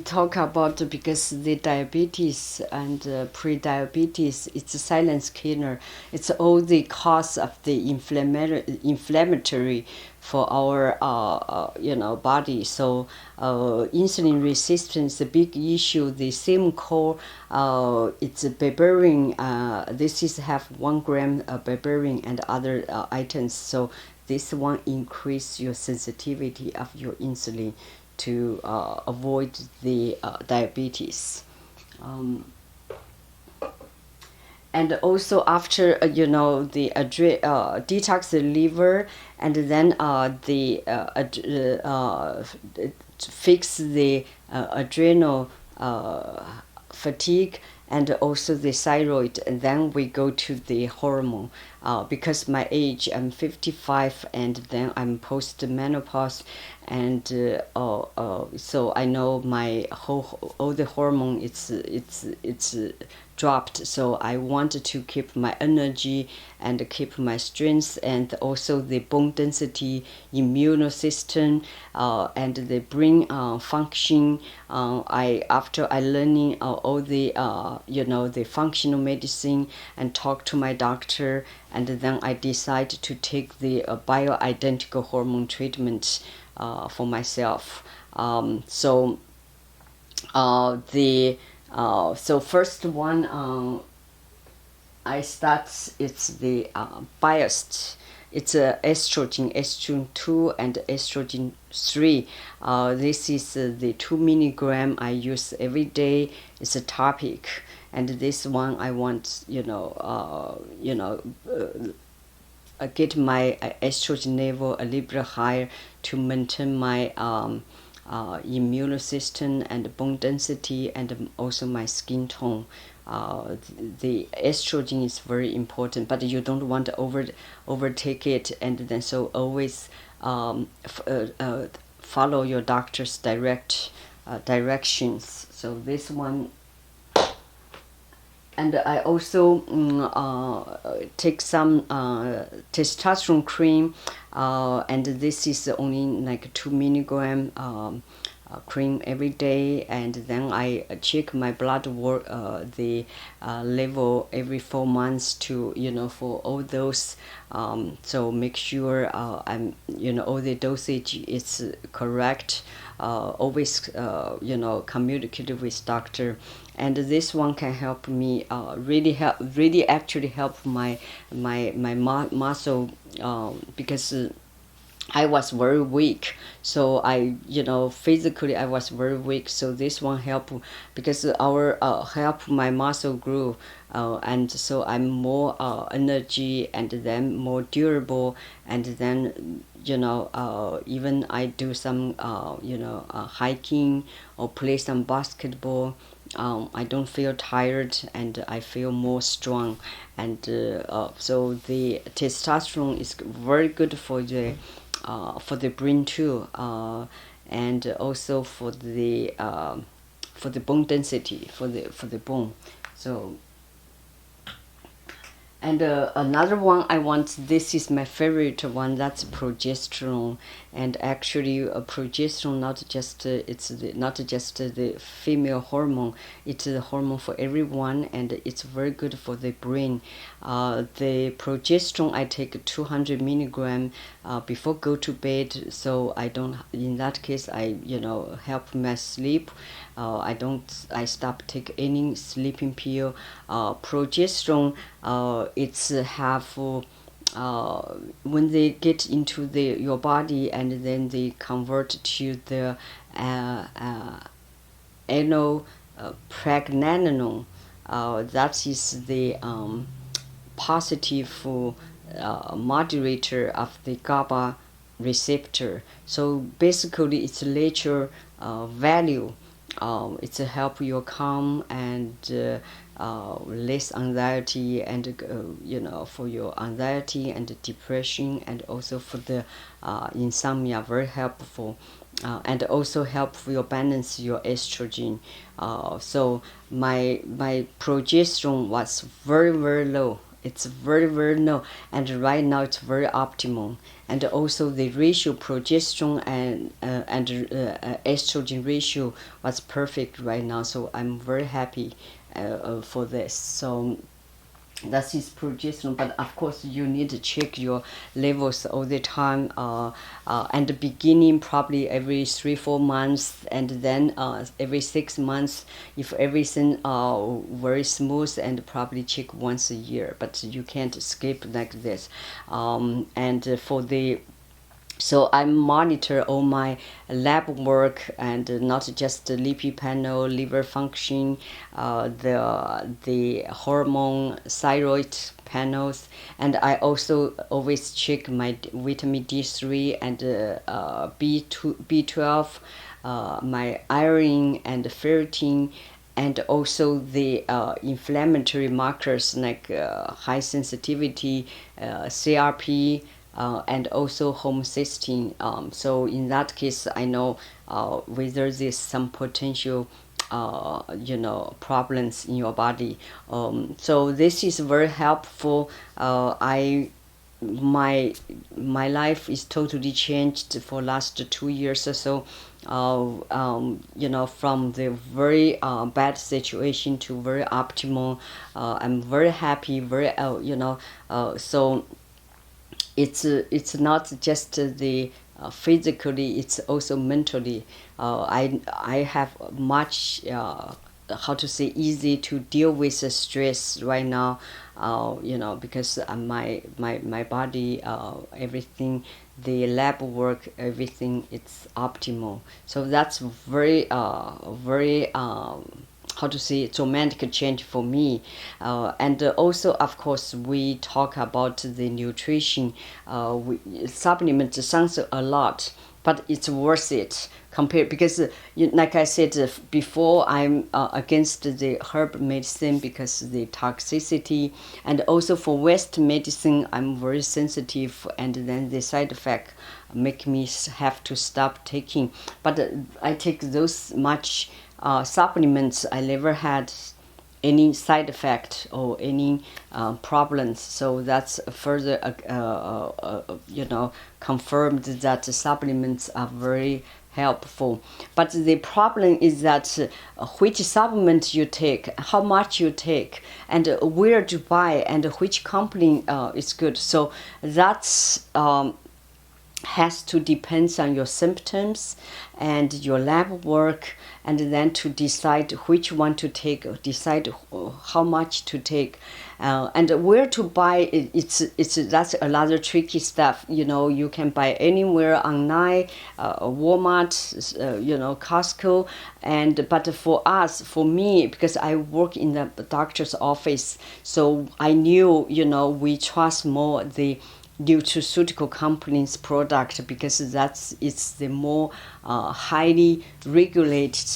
talk about because the diabetes and pre-diabetes, it's a silent killer. It's all the cause of the inflammatory for our body. So insulin resistance is a big issue. The same core, it's a berberine. This is have 1 gram berberine and other items. So this one increase your sensitivity of your insulin to avoid the diabetes. And also after the detox the liver, and then fix the adrenal fatigue, and also the thyroid, and then we go to the hormone. Because my age, I'm 55, and then I'm post menopause, and so I know my all the hormone it's dropped. So I wanted to keep my energy and keep my strength, and also the bone density, immune system, and the brain function. After I learning all the the functional medicine and talk to my doctor, and then I decide to take the bioidentical hormone treatment for myself. So first one, I start, it's the biased. It's estrogen 2 and estrogen 3. This is the 2 mg I use every day. It's a topic, and this one I want get my estrogen level a little bit higher to maintain my immune system and bone density, and also my skin tone. The estrogen is very important, but you don't want to overtake it, and then so always follow your doctor's directions. So this one. And I also take some testosterone cream, and this is only like 2 mg cream every day, and then I check my blood work the level every 4 months to for all those, so make sure I'm all the dosage is correct. Always communicate with doctor, and this one can help me really actually help my muscle, because I was very weak. So I physically I was very weak, so this one help, because our help my muscle grew, and so I'm more energy, and then more durable, and then even I do some hiking or play some basketball, I don't feel tired, and I feel more strong. And so the testosterone is very good for the brain too, and also for the bone density, for the bone. So, and another one I want, this is my favorite one, that's progesterone. And actually progesterone not just not just the female hormone, it's the hormone for everyone, and it's very good for the brain. The progesterone I take 200 milligram before go to bed, so I don't, in that case I help my sleep. I stop take any sleeping pill. Progesterone, it's have when they get into your body, and then they convert to the anal pregnenolone. That is the positive modulator of the GABA receptor. So basically, it's nature value. It's a help you calm, and less anxiety, and for your anxiety and depression, and also for the insomnia, very helpful. And also help your balance your estrogen. So my progesterone was very low It's very, very low, and right now it's very optimal. And also the ratio progesterone and estrogen ratio was perfect right now. So I'm very happy for this. So that is progesterone, but of course you need to check your levels all the time, and the beginning probably every 3-4 months, and then every 6 months. If everything very smooth, and probably check once a year, but you can't skip like this. And for the so I monitor all my lab work, and not just the lipid panel, liver function, the hormone, thyroid panels, and I also always check my vitamin D3 and B12, my iron and ferritin, and also the inflammatory markers like high sensitivity, CRP, and also homocysteine. So in that case, I know whether there's some potential problems in your body. So this is very helpful. My life is totally changed for last 2 years or so. From the very bad situation to very optimal. I'm very happy. So it's not just the physically, it's also mentally. I have much easy to deal with the stress right now, because my body, everything, the lab work, everything, it's optimal. So that's very dramatic change for me. And also, of course, we talk about the nutrition. Supplement sounds a lot, but it's worth it compared, because like I said before, I'm against the herb medicine because the toxicity, and also for West medicine I'm very sensitive, and then the side effect make me have to stop taking. But I take those much supplements, I never had any side effect or any problems. So that's further confirmed that the supplements are very helpful. But the problem is that which supplement you take, how much you take, and where to buy, and which company is good. So that's has to depend on your symptoms and your lab work, and then to decide which one to take, decide how much to take, and where to buy. That's another tricky stuff. You can buy anywhere online, Walmart, Costco, but for me, because I work in the doctor's office, so I knew, we trust more the nutraceutical company's product, because it's the more highly regulated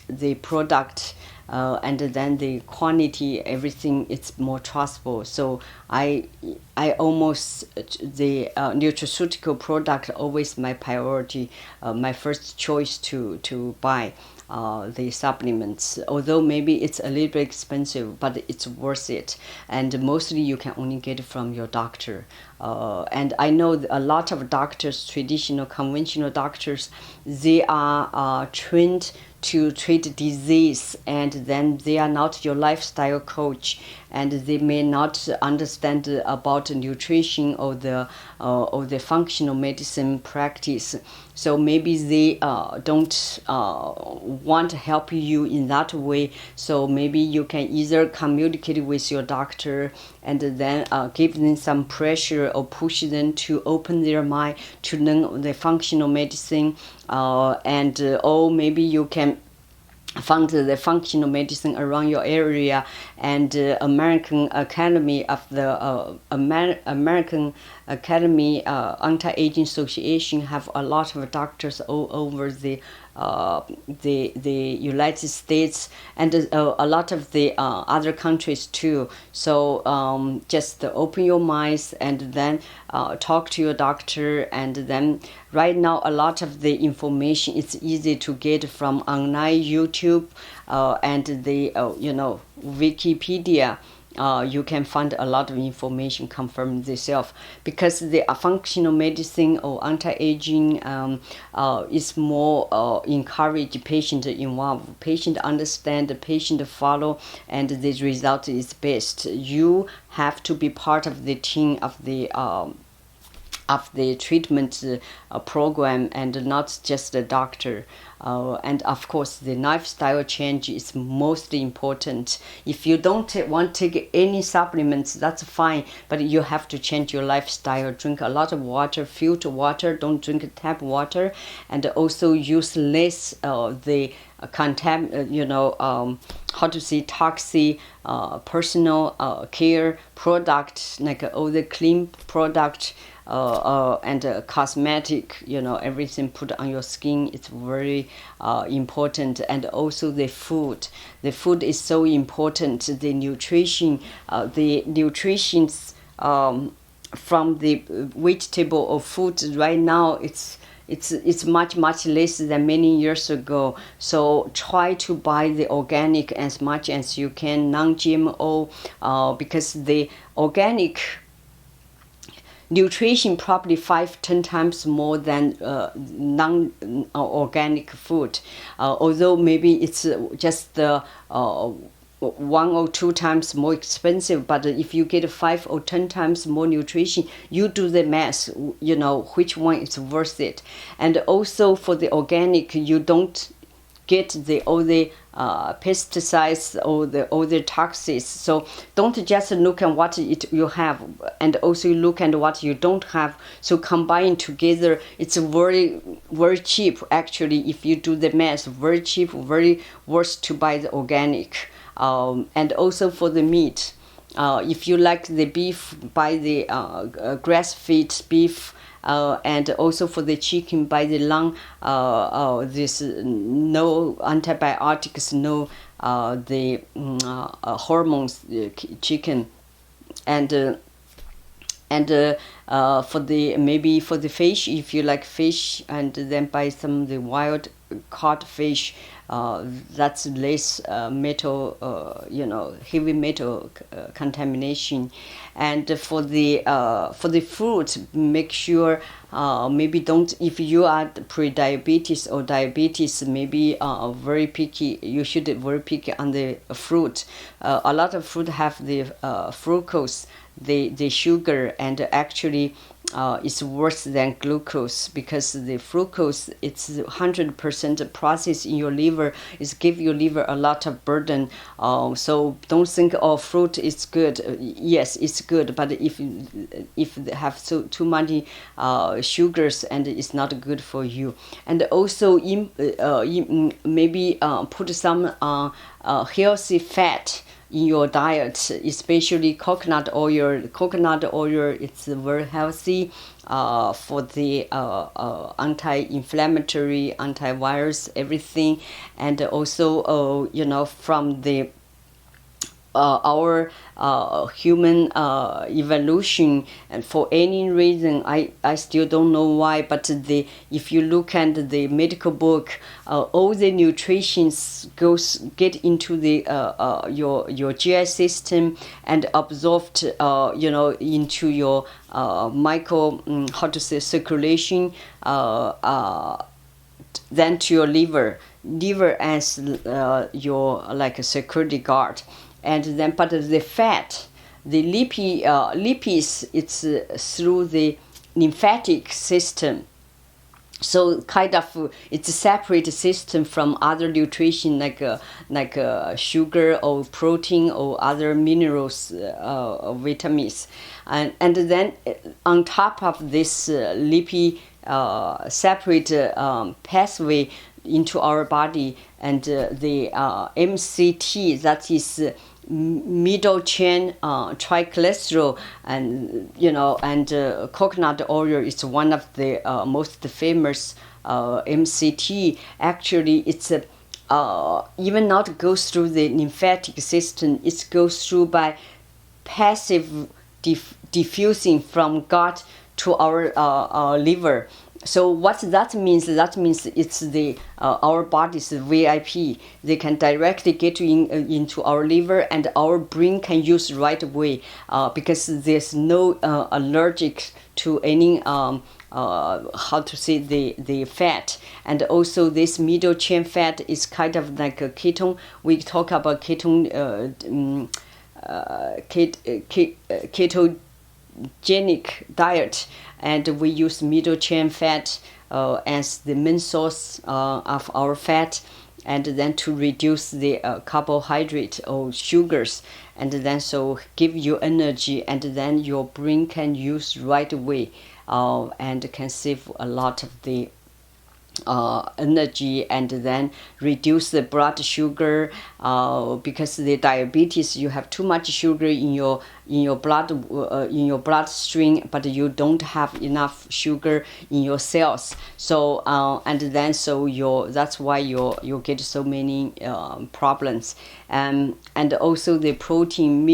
the product, and then the quantity, everything, it's more trustable. So I almost the nutraceutical product always my priority, my first choice to buy the supplements, although maybe it's a little bit expensive, but it's worth it, and mostly you can only get it from your doctor. And I know a lot of doctors, traditional conventional doctors, they are trained to treat disease, and then they are not your lifestyle coach, and they may not understand about nutrition or the functional medicine practice. So maybe they don't want to help you in that way. So maybe you can either communicate with your doctor, and then give them some pressure or push them to open their mind to learn the functional medicine, or maybe you can found the functional medicine around your area, and American Academy of the American Academy Anti-Aging Association have a lot of doctors all over the United States, and a lot of the other countries too. So just open your minds, and then talk to your doctor, and then right now a lot of the information is easy to get from online, YouTube, and the Wikipedia. you can find a lot of information confirm themselves, because the functional medicine or anti-aging is more encourage patient involved, patient understand, the patient follow, and the result is best. You have to be part of the team of the treatment program, and not just the doctor. And of course, the lifestyle change is most important. If you don't want to take any supplements, that's fine, but you have to change your lifestyle. Drink a lot of water, filter water, don't drink tap water, and also use less the how to say, toxic personal care products, like all the clean product, and cosmetic, everything put on your skin. It's very important. And also the food is so important. The nutrition, from the vegetable or food right now, it's much less than many years ago. So try to buy the organic as much as you can, non-GMO, because the organic nutrition probably 5-10 times more than non-organic food, although maybe it's just 1 or 2 times more expensive, but if you get 5 or 10 times more nutrition, you do the math, which one is worth it. And also for the organic, you don't get all the pesticides or all the toxins. So don't just look at what you have, and also look at what you don't have. So combine together, it's very, very cheap. Actually, if you do the math, very cheap, very worth to buy the organic. And also for the meat, if you like the beef, buy the grass-fed beef. And also for the chicken, buy the this no antibiotics, no the hormones chicken, and for the fish, if you like fish, and then buy some the wild caught fish. That's less metal, heavy metal contamination. And for the fruit, make sure maybe don't, if you are pre-diabetes or diabetes, maybe very picky. You should be very picky on the fruit. A lot of fruit have the fructose, the sugar, and actually it's worse than glucose, because the fructose, it's 100% processed in your liver, is give your liver a lot of burden. So don't think fruit is good. Yes, it's good, but if they have too many sugars, and it's not good for you. And also maybe put some healthy fat in your diet, especially coconut oil. Coconut oil, it's very healthy for the anti-inflammatory, antivirus, everything. And also, from the our human evolution, and for any reason, I still don't know why, but if you look at the medical book, all the nutritions get into the your GI system and absorbed into your circulation, then to your liver as your like a security guard. And then, but the fat, the lipids, it's through the lymphatic system. So kind of it's a separate system from other nutrition, like sugar or protein or other minerals, vitamins, and then on top of this lipid separate pathway into our body, and the MCT, that is middle chain triglycerol, and coconut oil is one of the most famous MCT. Actually, it's even not goes through the lymphatic system. It goes through by passive diffusing from gut to our liver. So what that means? That means it's the our body's VIP. They can directly get into our liver, and our brain can use right away because there's no allergic to any how to say the fat. And also this middle chain fat is kind of like a ketone. We talk about ketone ketogenic diet, and we use middle chain fat as the main source of our fat, and then to reduce the carbohydrate or sugars, and then so give you energy, and then your brain can use right away and can save a lot of the energy, and then reduce the blood sugar because the diabetes, you have too much sugar in your bloodstream, but you don't have enough sugar in your cells. So and then so that's why you get so many problems. And also the protein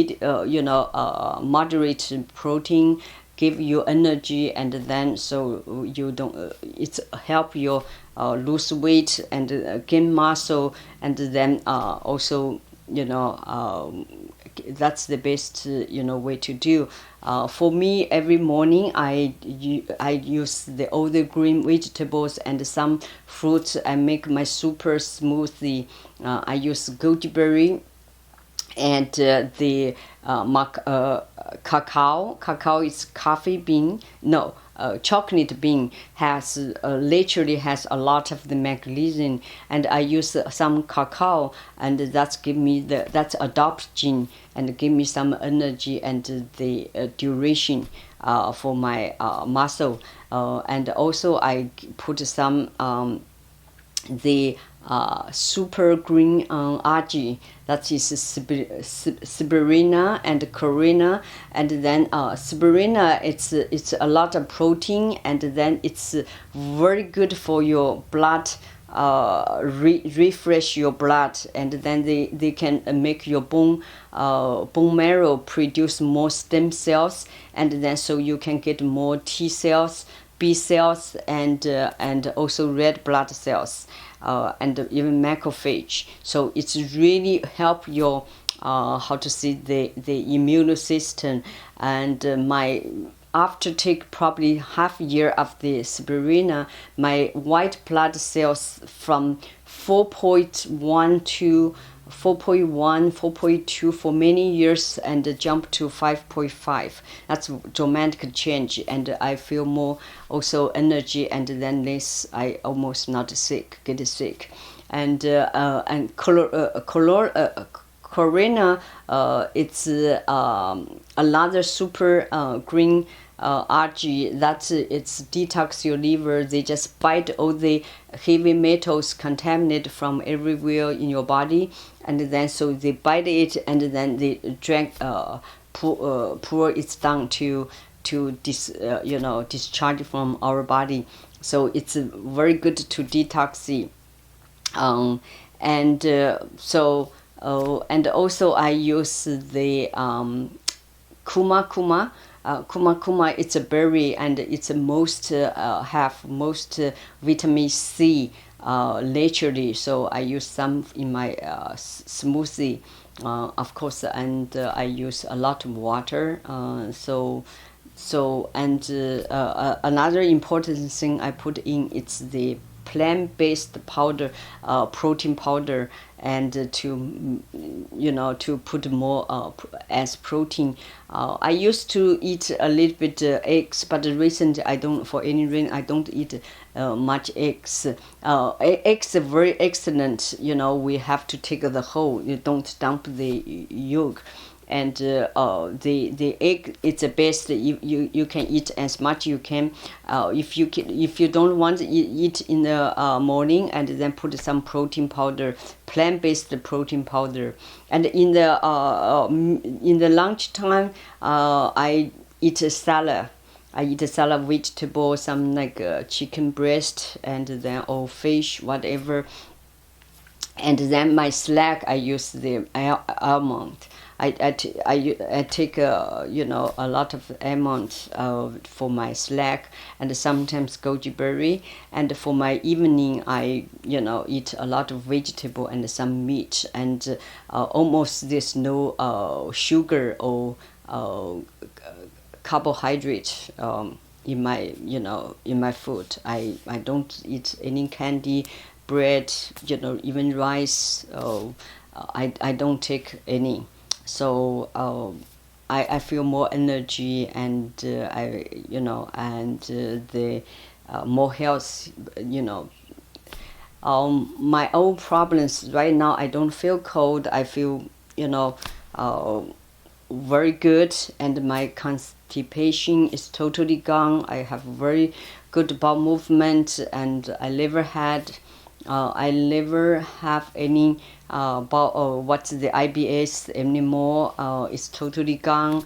moderate protein give you energy, and then so you don't it's help you lose weight and gain muscle, and then also that's the best way to do. For me, every morning I use all the green vegetables and some fruits. I make my super smoothie. I use goji and the cacao. Cacao is coffee bean. No, chocolate bean has literally has a lot of the magnesium, and I use some cacao, and that's give me that's adaptogen and give me some energy and the duration for my muscle. And also I put some the super green algae, that is spirulina and corina. And then spirulina, it's a lot of protein, and then it's very good for your blood, refresh your blood, and then they can make your bone marrow produce more stem cells, and then so you can get more T cells, B cells, and also red blood cells, and even macrophage. So it's really help your how to say the immune system. And after take probably half year of the spirulina, my white blood cells from 4.1 to 4.1, 4.2 for many years, and jump to 5.5. That's dramatic change, and I feel more also energy, and then less. I almost not get sick, and corina, it's another super green algae that it's detox your liver. They just bite all the heavy metals contaminated from everywhere in your body, and then so they bite it, and then they drink pour it down to discharge from our body. So it's very good to detox it. And also I use the kuma. Kuma, it's a berry, and it's most have most vitamin C naturally. So I use some in my smoothie, of course, and I use a lot of water. Another important thing I put in, it's the plant-based powder, protein powder, and to put more as protein. I used to eat a little bit eggs, but recently I don't, for any reason, I don't eat much eggs. Eggs are very excellent. We have to take the whole. You don't dump the yolk. And the egg, it's the best. You can eat as much you can. If you don't want to eat in the morning, and then put some protein powder, plant-based protein powder. And in the lunchtime, I eat a salad. I eat a salad, vegetable, some like chicken breast, and then or fish, whatever. And then my snack, I use the almond. I take a lot of amount for my snack, and sometimes goji berry, and for my evening I eat a lot of vegetable and some meat, and almost there's no sugar or carbohydrate in my in my food. I don't eat any candy, bread, even rice. I don't take any. So I feel more energy, and I and the more health. My own problems right now, I don't feel cold. I feel uh, very good, and my constipation is totally gone. I have very good bowel movement, and I never have any what's the IBS anymore. It's totally gone.